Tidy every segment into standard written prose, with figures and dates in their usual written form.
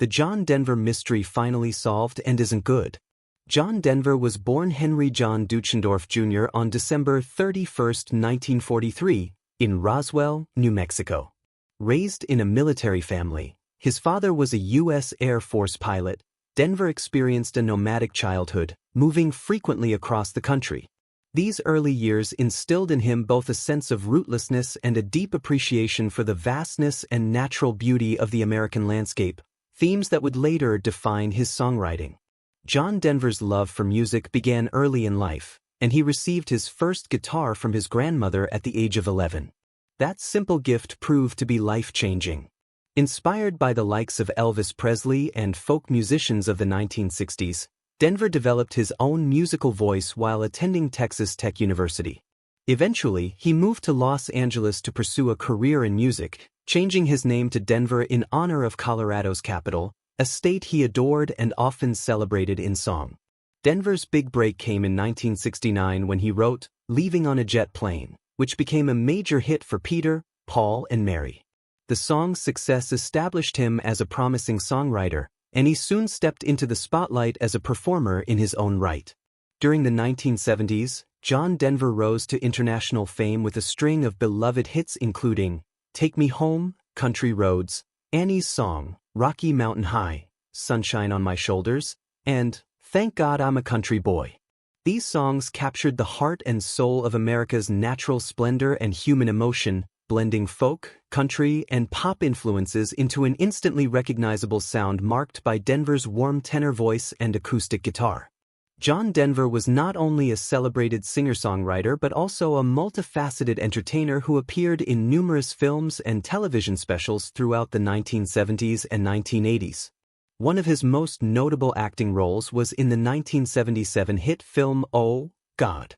The John Denver mystery finally solved and isn't good. John Denver was born Henry John Deutschendorf Jr. on December 31, 1943, in Roswell, New Mexico. Raised in a military family, his father was a U.S. Air Force pilot. Denver experienced a nomadic childhood, moving frequently across the country. These early years instilled in him both a sense of rootlessness and a deep appreciation for the vastness and natural beauty of the American landscape, themes that would later define his songwriting. John Denver's love for music began early in life, and he received his first guitar from his grandmother at the age of 11. That simple gift proved to be life-changing. Inspired by the likes of Elvis Presley and folk musicians of the 1960s, Denver developed his own musical voice while attending Texas Tech University. Eventually, he moved to Los Angeles to pursue a career in music, changing his name to Denver in honor of Colorado's capital, a state he adored and often celebrated in song. Denver's big break came in 1969 when he wrote "Leaving on a Jet Plane," which became a major hit for Peter, Paul, and Mary. The song's success established him as a promising songwriter, and he soon stepped into the spotlight as a performer in his own right. During the 1970s, John Denver rose to international fame with a string of beloved hits including "Take Me Home," "Country Roads," "Annie's Song," "Rocky Mountain High," "Sunshine on My Shoulders," and "Thank God I'm a Country Boy." These songs captured the heart and soul of America's natural splendor and human emotion, blending folk, country, and pop influences into an instantly recognizable sound marked by Denver's warm tenor voice and acoustic guitar. John Denver was not only a celebrated singer-songwriter but also a multifaceted entertainer who appeared in numerous films and television specials throughout the 1970s and 1980s. One of his most notable acting roles was in the 1977 hit film Oh, God,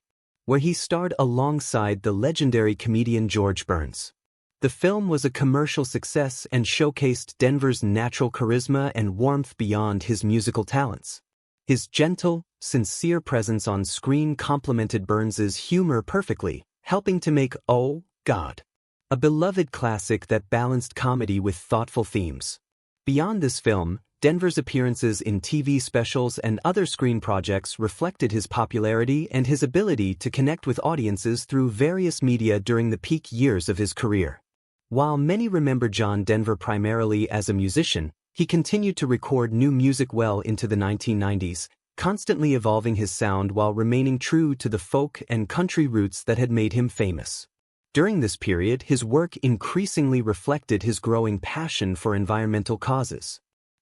where he starred alongside the legendary comedian George Burns. The film was a commercial success and showcased Denver's natural charisma and warmth beyond his musical talents. His gentle, sincere presence on screen complemented Burns's humor perfectly, helping to make Oh, God a beloved classic that balanced comedy with thoughtful themes. Beyond this film, Denver's appearances in TV specials and other screen projects reflected his popularity and his ability to connect with audiences through various media during the peak years of his career. While many remember John Denver primarily as a musician, he continued to record new music well into the 1990s, constantly evolving his sound while remaining true to the folk and country roots that had made him famous. During this period, his work increasingly reflected his growing passion for environmental causes.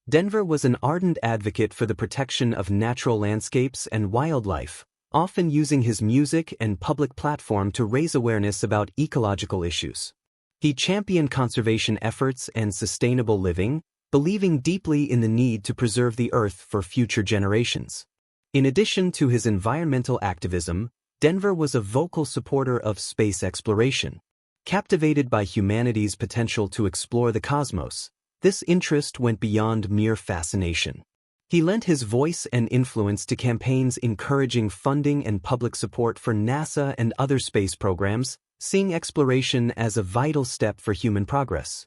Denver was an ardent advocate for the protection of natural landscapes and wildlife, often using his music and public platform to raise awareness about ecological issues. He championed conservation efforts and sustainable living, believing deeply in the need to preserve the earth for future generations. In addition to his environmental activism, Denver was a vocal supporter of space exploration. Captivated by humanity's potential to explore the cosmos, this interest went beyond mere fascination. He lent his voice and influence to campaigns encouraging funding and public support for NASA and other space programs, seeing exploration as a vital step for human progress.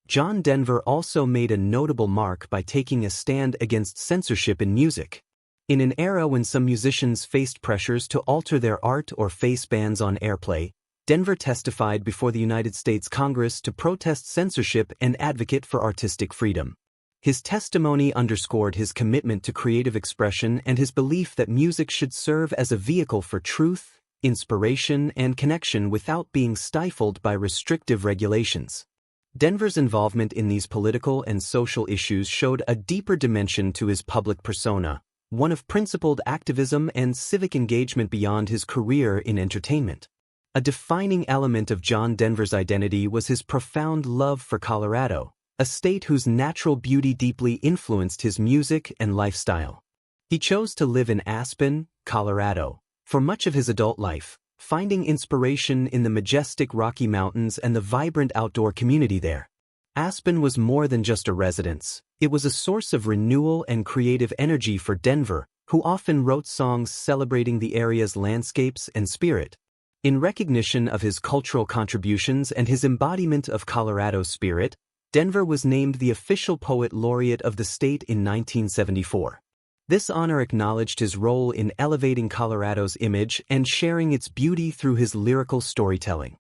John Denver also made a notable mark by taking a stand against censorship in music. In an era when some musicians faced pressures to alter their art or face bans on airplay, Denver testified before the United States Congress to protest censorship and advocate for artistic freedom. His testimony underscored his commitment to creative expression and his belief that music should serve as a vehicle for truth, inspiration, and connection without being stifled by restrictive regulations. Denver's involvement in these political and social issues showed a deeper dimension to his public persona, one of principled activism and civic engagement beyond his career in entertainment. A defining element of John Denver's identity was his profound love for Colorado, a state whose natural beauty deeply influenced his music and lifestyle. He chose to live in Aspen, Colorado, for much of his adult life, finding inspiration in the majestic Rocky Mountains and the vibrant outdoor community there. Aspen was more than just a residence. It was a source of renewal and creative energy for Denver, who often wrote songs celebrating the area's landscapes and spirit. In recognition of his cultural contributions and his embodiment of Colorado's spirit, Denver was named the official poet laureate of the state in 1974. This honor acknowledged his role in elevating Colorado's image and sharing its beauty through his lyrical storytelling.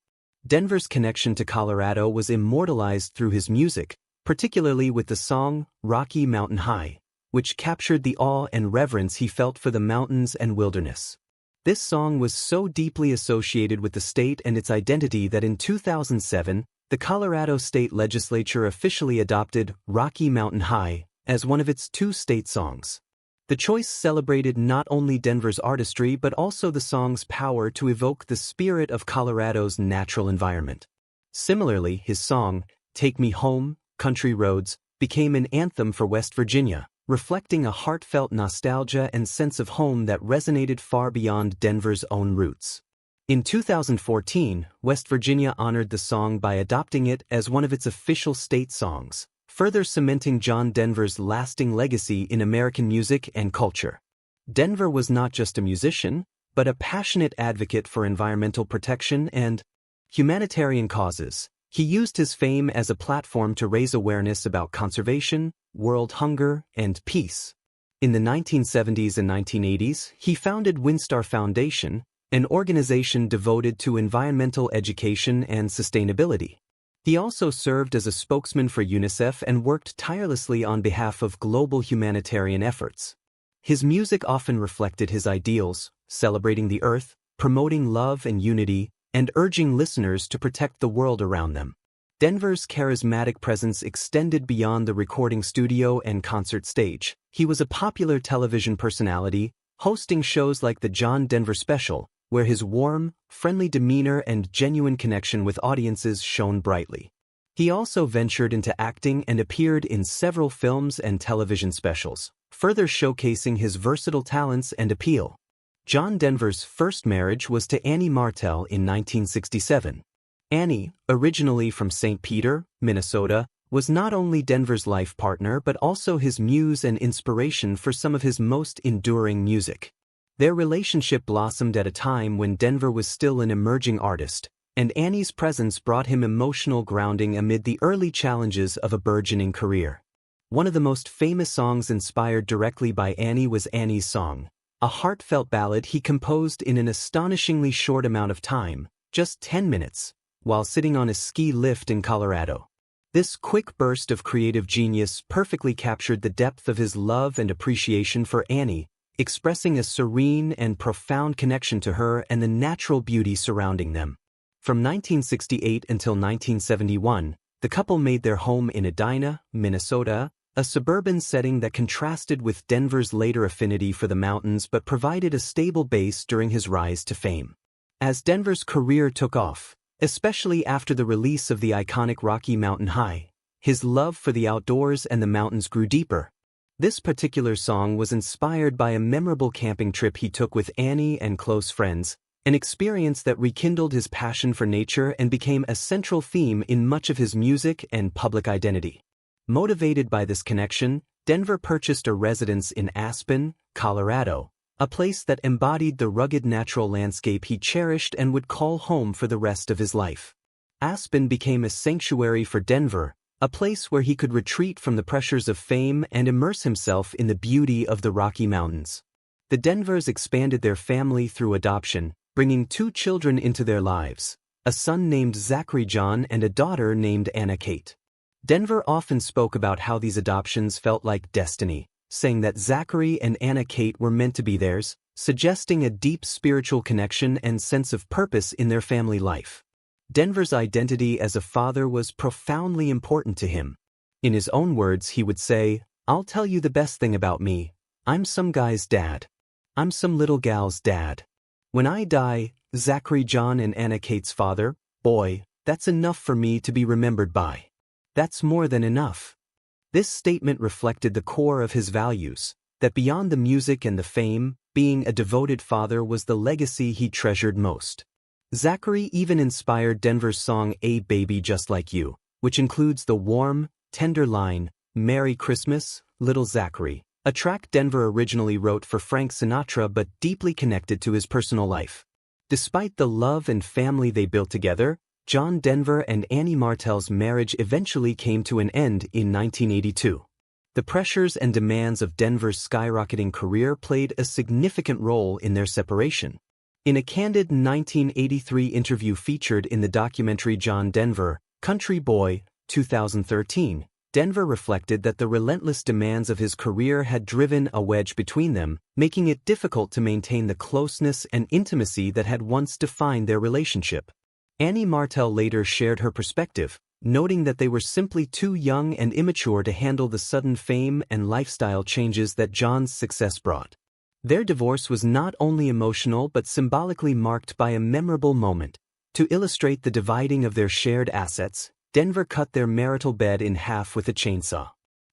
Denver's connection to Colorado was immortalized through his music, particularly with the song Rocky Mountain High, which captured the awe and reverence he felt for the mountains and wilderness. This song was so deeply associated with the state and its identity that in 2007, the Colorado State Legislature officially adopted Rocky Mountain High as one of its 2 state songs. The choice celebrated not only Denver's artistry but also the song's power to evoke the spirit of Colorado's natural environment. Similarly, his song, Take Me Home, Country Roads, became an anthem for West Virginia, reflecting a heartfelt nostalgia and sense of home that resonated far beyond Denver's own roots. In 2014, West Virginia honored the song by adopting it as one of its official state songs, further cementing John Denver's lasting legacy in American music and culture. Denver was not just a musician, but a passionate advocate for environmental protection and humanitarian causes. He used his fame as a platform to raise awareness about conservation, world hunger, and peace. In the 1970s and 1980s, he founded WinStar Foundation, an organization devoted to environmental education and sustainability. He also served as a spokesman for UNICEF and worked tirelessly on behalf of global humanitarian efforts. His music often reflected his ideals, celebrating the earth, promoting love and unity, and urging listeners to protect the world around them. Denver's charismatic presence extended beyond the recording studio and concert stage. He was a popular television personality, hosting shows like the John Denver Special, where his warm, friendly demeanor and genuine connection with audiences shone brightly. He also ventured into acting and appeared in several films and television specials, further showcasing his versatile talents and appeal. John Denver's first marriage was to Annie Martell in 1967. Annie, originally from St. Peter, Minnesota, was not only Denver's life partner but also his muse and inspiration for some of his most enduring music. Their relationship blossomed at a time when Denver was still an emerging artist, and Annie's presence brought him emotional grounding amid the early challenges of a burgeoning career. One of the most famous songs inspired directly by Annie was Annie's Song, a heartfelt ballad he composed in an astonishingly short amount of time, just 10 minutes, while sitting on a ski lift in Colorado. This quick burst of creative genius perfectly captured the depth of his love and appreciation for Annie, expressing a serene and profound connection to her and the natural beauty surrounding them. From 1968 until 1971, the couple made their home in Edina, Minnesota, a suburban setting that contrasted with Denver's later affinity for the mountains but provided a stable base during his rise to fame. As Denver's career took off, especially after the release of the iconic Rocky Mountain High, his love for the outdoors and the mountains grew deeper. This particular song was inspired by a memorable camping trip he took with Annie and close friends, an experience that rekindled his passion for nature and became a central theme in much of his music and public identity. Motivated by this connection, Denver purchased a residence in Aspen, Colorado, a place that embodied the rugged natural landscape he cherished and would call home for the rest of his life. Aspen became a sanctuary for Denver, a place where he could retreat from the pressures of fame and immerse himself in the beauty of the Rocky Mountains. The Denvers expanded their family through adoption, bringing 2 children into their lives, a son named Zachary John and a daughter named Anna Kate. Denver often spoke about how these adoptions felt like destiny, saying that Zachary and Anna Kate were meant to be theirs, suggesting a deep spiritual connection and sense of purpose in their family life. Denver's identity as a father was profoundly important to him. In his own words, he would say, "I'll tell you the best thing about me. I'm some guy's dad. I'm some little gal's dad. When I die, Zachary John and Anna Kate's father, boy, that's enough for me to be remembered by. That's more than enough." This statement reflected the core of his values, that beyond the music and the fame, being a devoted father was the legacy he treasured most. Zachary even inspired Denver's song A Baby Just Like You, which includes the warm, tender line, "Merry Christmas, Little Zachary," a track Denver originally wrote for Frank Sinatra but deeply connected to his personal life. Despite the love and family they built together, John Denver and Annie Martel's marriage eventually came to an end in 1982. The pressures and demands of Denver's skyrocketing career played a significant role in their separation. In a candid 1983 interview featured in the documentary John Denver, Country Boy, 2013, Denver reflected that the relentless demands of his career had driven a wedge between them, making it difficult to maintain the closeness and intimacy that had once defined their relationship. Annie Martel later shared her perspective, noting that they were simply too young and immature to handle the sudden fame and lifestyle changes that John's success brought. Their divorce was not only emotional but symbolically marked by a memorable moment. To illustrate the dividing of their shared assets, Denver cut their marital bed in half with a chainsaw.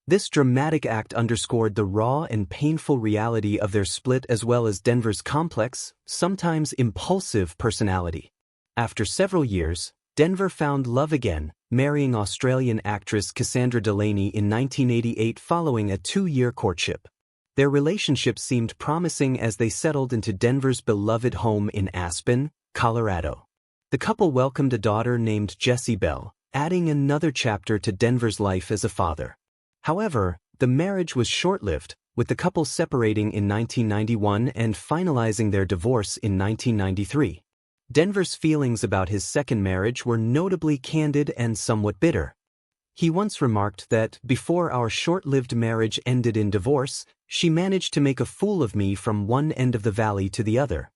This dramatic act underscored the raw and painful reality of their split as well as Denver's complex, sometimes impulsive personality. After several years, Denver found love again, marrying Australian actress Cassandra Delaney in 1988 following a 2-year courtship. Their relationship seemed promising as they settled into Denver's beloved home in Aspen, Colorado. The couple welcomed a daughter named Jessie Bell, adding another chapter to Denver's life as a father. However, the marriage was short-lived, with the couple separating in 1991 and finalizing their divorce in 1993. Denver's feelings about his second marriage were notably candid and somewhat bitter. He once remarked that, before our short-lived marriage ended in divorce, she managed to make a fool of me from one end of the valley to the other.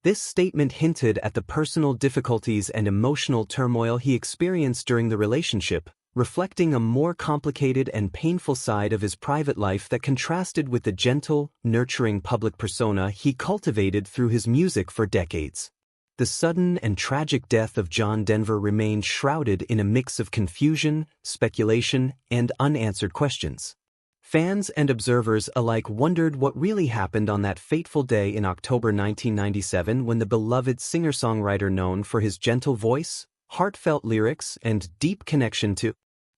This statement hinted at the personal difficulties and emotional turmoil he experienced during the relationship, reflecting a more complicated and painful side of his private life that contrasted with the gentle, nurturing public persona he cultivated through his music for decades. The sudden and tragic death of John Denver remained shrouded in a mix of confusion, speculation, and unanswered questions. Fans and observers alike wondered what really happened on that fateful day in October 1997 when the beloved singer-songwriter known for his gentle voice, heartfelt lyrics, and deep connection to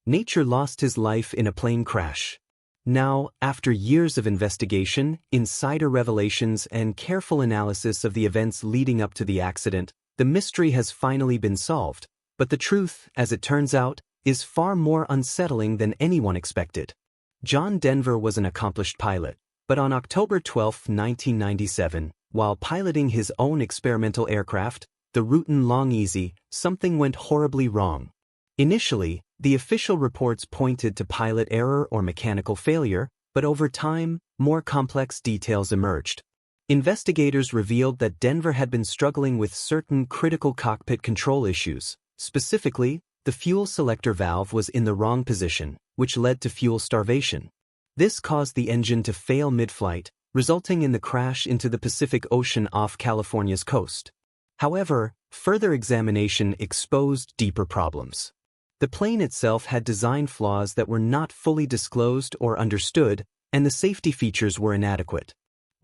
nature lost his life in a plane crash. Now, after years of investigation, insider revelations, and careful analysis of the events leading up to the accident, the mystery has finally been solved, but the truth, as it turns out, is far more unsettling than anyone expected. John Denver was an accomplished pilot, but on October 12, 1997, while piloting his own experimental aircraft, the Rutan Long-Easy, something went horribly wrong. Initially, the official reports pointed to pilot error or mechanical failure, but over time, more complex details emerged. Investigators revealed that Denver had been struggling with certain critical cockpit control issues. Specifically, the fuel selector valve was in the wrong position, which led to fuel starvation. This caused the engine to fail mid-flight, resulting in the crash into the Pacific Ocean off California's coast. However, further examination exposed deeper problems. The plane itself had design flaws that were not fully disclosed or understood, and the safety features were inadequate.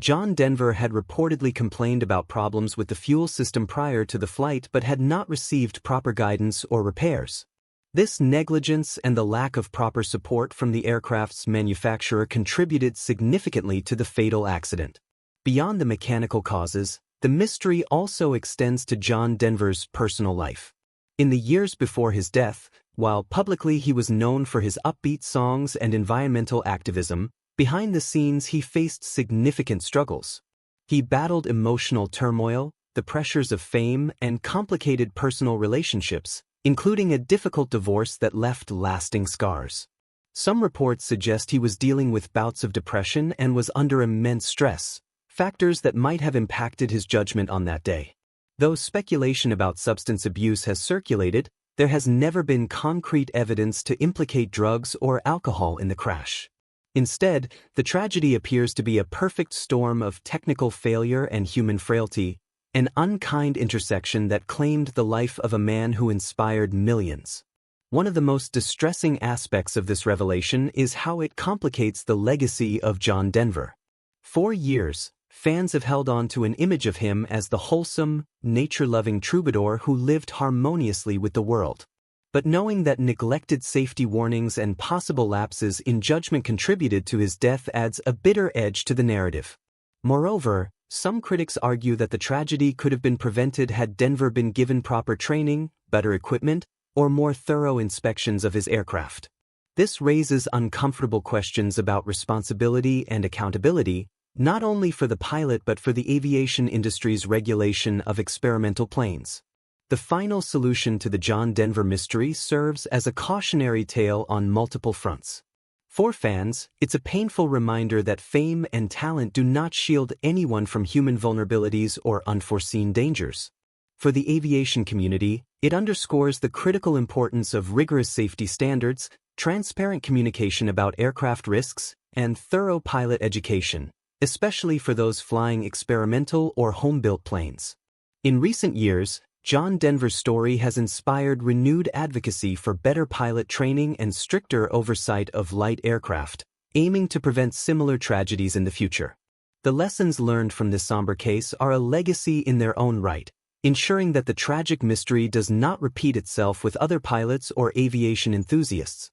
John Denver had reportedly complained about problems with the fuel system prior to the flight but had not received proper guidance or repairs. This negligence and the lack of proper support from the aircraft's manufacturer contributed significantly to the fatal accident. Beyond the mechanical causes, the mystery also extends to John Denver's personal life. In the years before his death, while publicly he was known for his upbeat songs and environmental activism, behind the scenes he faced significant struggles. He battled emotional turmoil, the pressures of fame, and complicated personal relationships, including a difficult divorce that left lasting scars. Some reports suggest he was dealing with bouts of depression and was under immense stress, factors that might have impacted his judgment on that day. Though speculation about substance abuse has circulated, there has never been concrete evidence to implicate drugs or alcohol in the crash. Instead, the tragedy appears to be a perfect storm of technical failure and human frailty, an unkind intersection that claimed the life of a man who inspired millions. One of the most distressing aspects of this revelation is how it complicates the legacy of John Denver. For years, fans have held on to an image of him as the wholesome, nature-loving troubadour who lived harmoniously with the world. But knowing that neglected safety warnings and possible lapses in judgment contributed to his death adds a bitter edge to the narrative. Moreover, Some critics argue that the tragedy could have been prevented had Denver been given proper training, better equipment, or more thorough inspections of his aircraft. This raises uncomfortable questions about responsibility and accountability, not only for the pilot but for the aviation industry's regulation of experimental planes. The final solution to the John Denver mystery serves as a cautionary tale on multiple fronts. For fans, it's a painful reminder that fame and talent do not shield anyone from human vulnerabilities or unforeseen dangers. For the aviation community, it underscores the critical importance of rigorous safety standards, transparent communication about aircraft risks, and thorough pilot education, especially for those flying experimental or home-built planes. In recent years, John Denver's story has inspired renewed advocacy for better pilot training and stricter oversight of light aircraft, aiming to prevent similar tragedies in the future. The lessons learned from this somber case are a legacy in their own right, ensuring that the tragic mystery does not repeat itself with other pilots or aviation enthusiasts.